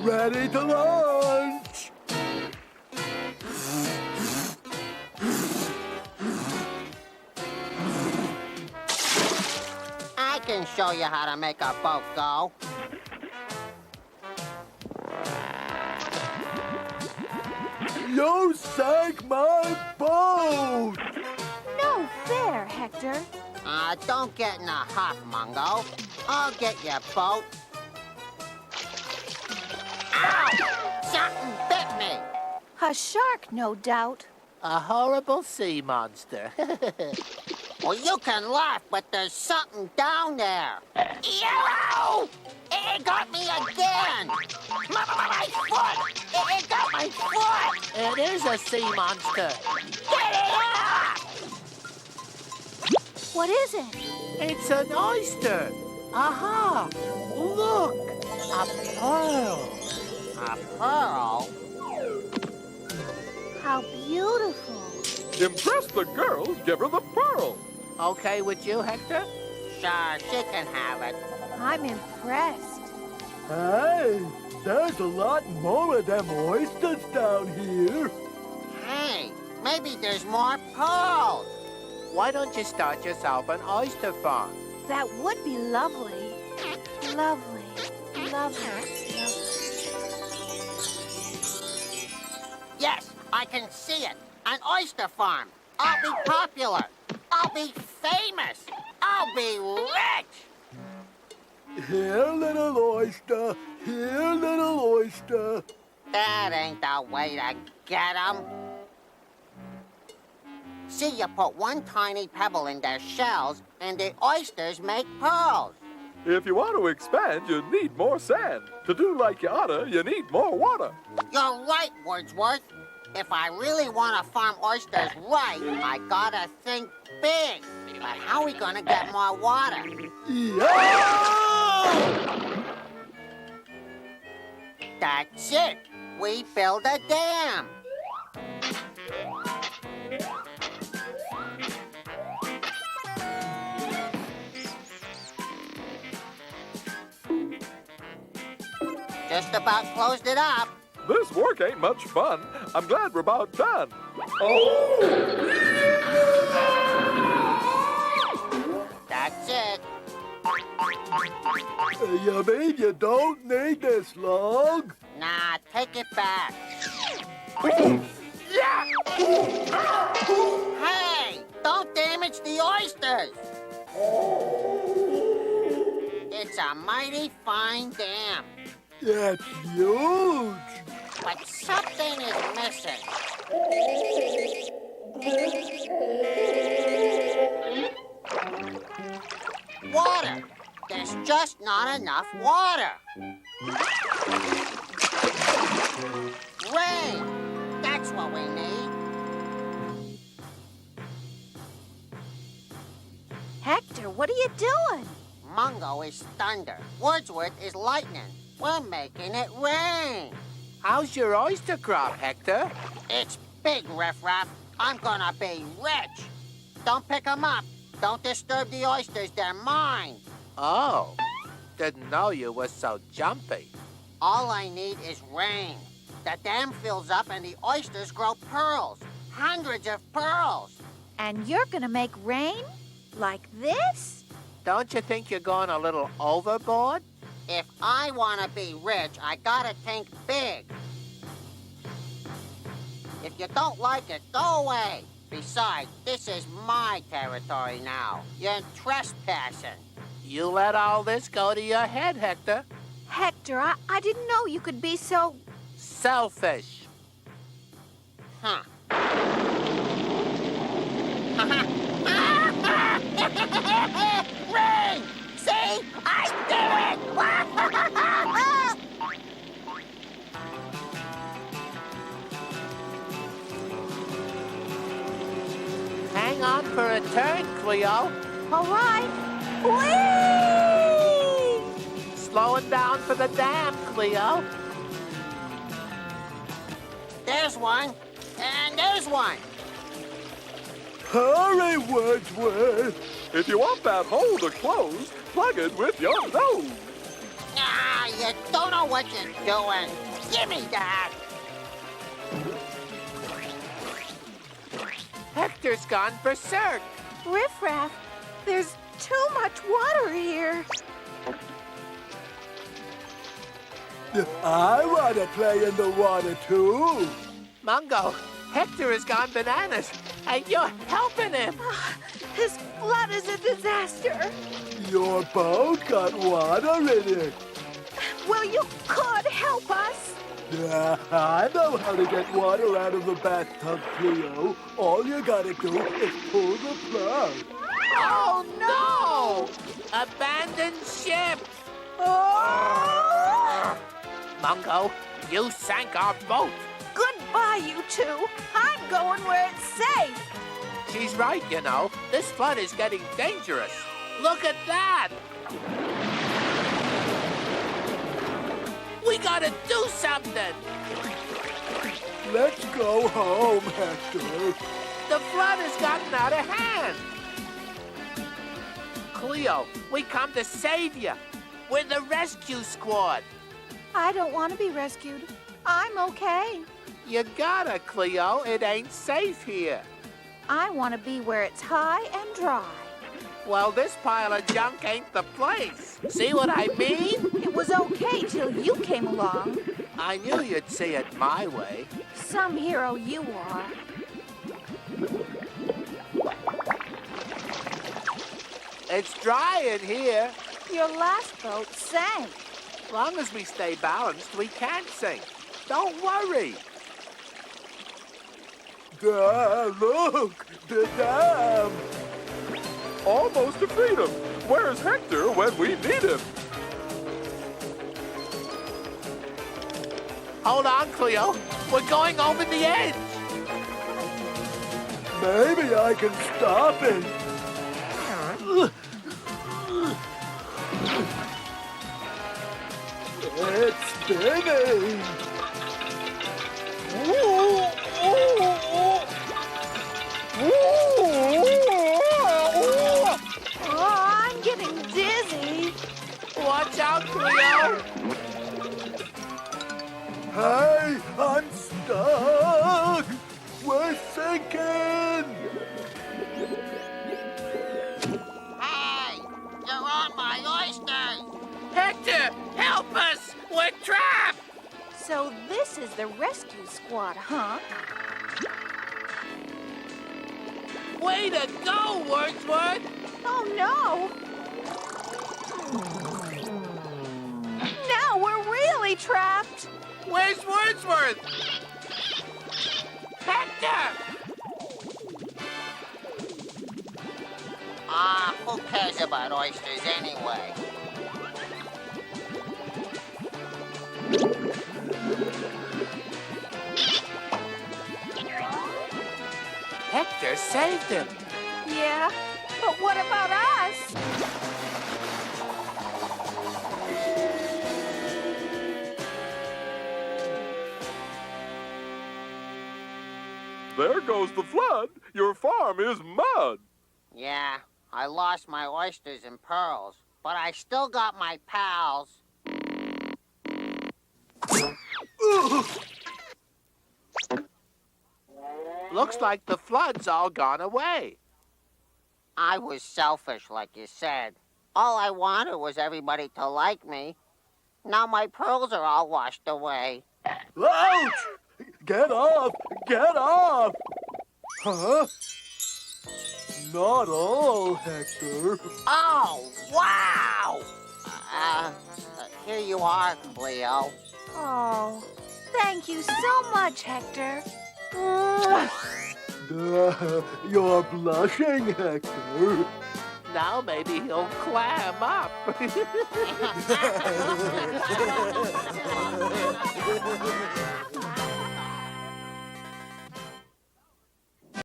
ready to launch. I can show you how to make a boat go. You sank my boat! No fair, Hector. Don't get in a huff, Mungo. I'll get your boat. Ow! Something bit me. A shark, no doubt. A horrible sea monster. Well, you can laugh, but there's something down there. Ew! It got me again! My foot! It got my foot! It is a sea monster. Get it off! What is it? It's an oyster. Aha! Look! A pearl. A pearl? How beautiful. Impress the girl, give her the pearl. Okay with you, Hector? Sure, she can have it. I'm impressed. Hey, there's a lot more of them oysters down here. Hey, maybe there's more pearls. Why don't you start yourself an oyster farm? That would be lovely. Lovely. Lovely. Lovely. Yes, I can see it. An oyster farm. I'll be popular. I'll be famous. I'll be rich. Here, little oyster. Here, little oyster. That ain't the way to get 'em. See, you put one tiny pebble in their shells, and the oysters make pearls. If you want to expand, you need more sand. To do like you oughta, you need more water. You're right, Wordsworth. If I really want to farm oysters right, I gotta think big. But how are we gonna get more water? Yeah! That's it. We build a dam. Just about closed it up. This work ain't much fun. I'm glad we're about done. Oh! That's it. You mean you don't need this log? Nah, take it back. Hey, don't damage the oysters. It's a mighty fine dam. That's huge. But something is missing. Water. There's just not enough water. Rain. That's what we need. Hector, what are you doing? Mungo is thunder. Wordsworth is lightning. We're making it rain. How's your oyster crop, Hector? It's big, Riff-Raff. I'm gonna be rich. Don't pick 'em up. Don't disturb the oysters. They're mine. Oh, didn't know you were so jumpy. All I need is rain. The dam fills up and the oysters grow pearls. Hundreds of pearls. And you're gonna make rain? Like this? Don't you think you're going a little overboard? If I want to be rich, I gotta think big. If you don't like it, go away. Besides, this is my territory now. You're trespassing. You let all this go to your head, Hector. Hector, I didn't know you could be so... Selfish. Huh. Rain! See? I did it! Hang on for a turn, Cleo. All right. Whee! Slowing down for the dam, Cleo. There's one. And there's one. Hurry, Wordsworth. If you want that hole to close, plug it with your nose. Ah, you don't know what you're doing. Give me that. Hector's gone berserk. Riffraff, there's too much water here. I want to play in the water, too. Mungo, Hector has gone bananas, and you're helping him. This flood is a disaster. Your boat got water in it. Well, you could help us. I know how to get water out of the bathtub, Cleo. All you gotta do is pull the plug. Oh, no! Abandoned ship! Oh! Mungo, you sank our boat. Goodbye, you two. I'm going where it's safe. She's right, you know. This flood is getting dangerous. Look at that! We gotta do something! Let's go home, Hector. The flood has gotten out of hand. Cleo, we come to save you. We're the rescue squad. I don't want to be rescued. I'm okay. You gotta, Cleo. It ain't safe here. I want to be where it's high and dry. Well, this pile of junk ain't the place. See what I mean? It was okay till you came along. I knew you'd see it my way. Some hero you are. It's dry in here. Your last boat sank. As long as we stay balanced, we can't sink. Don't worry. Look, the dam. Almost to freedom. Where's Hector when we need him? Hold on, Cleo. We're going over the edge. Maybe I can stop it. It's spinning. Oh, I'm getting dizzy. Watch out, Cleo. Hey, I'm stuck. We're sinking. Hey, you're on my oysters. Hector, help us. We're trapped. So this is the rescue squad, huh? Way to go, Wordsworth. Oh, no. Now we're really trapped. Where's Wordsworth? Hector! Who cares about oysters anyway? Hector saved him. Yeah, but what about us? There goes the flood. Your farm is mud. Yeah, I lost my oysters and pearls, but I still got my pals. Looks like the flood's all gone away. I was selfish, like you said. All I wanted was everybody to like me. Now my pearls are all washed away. Ouch! Get off! Get off! Huh? Not all, Hector. Oh, wow! Here you are, Cleo. Oh, thank you so much, Hector. You're blushing, Hector. Now maybe he'll clam up.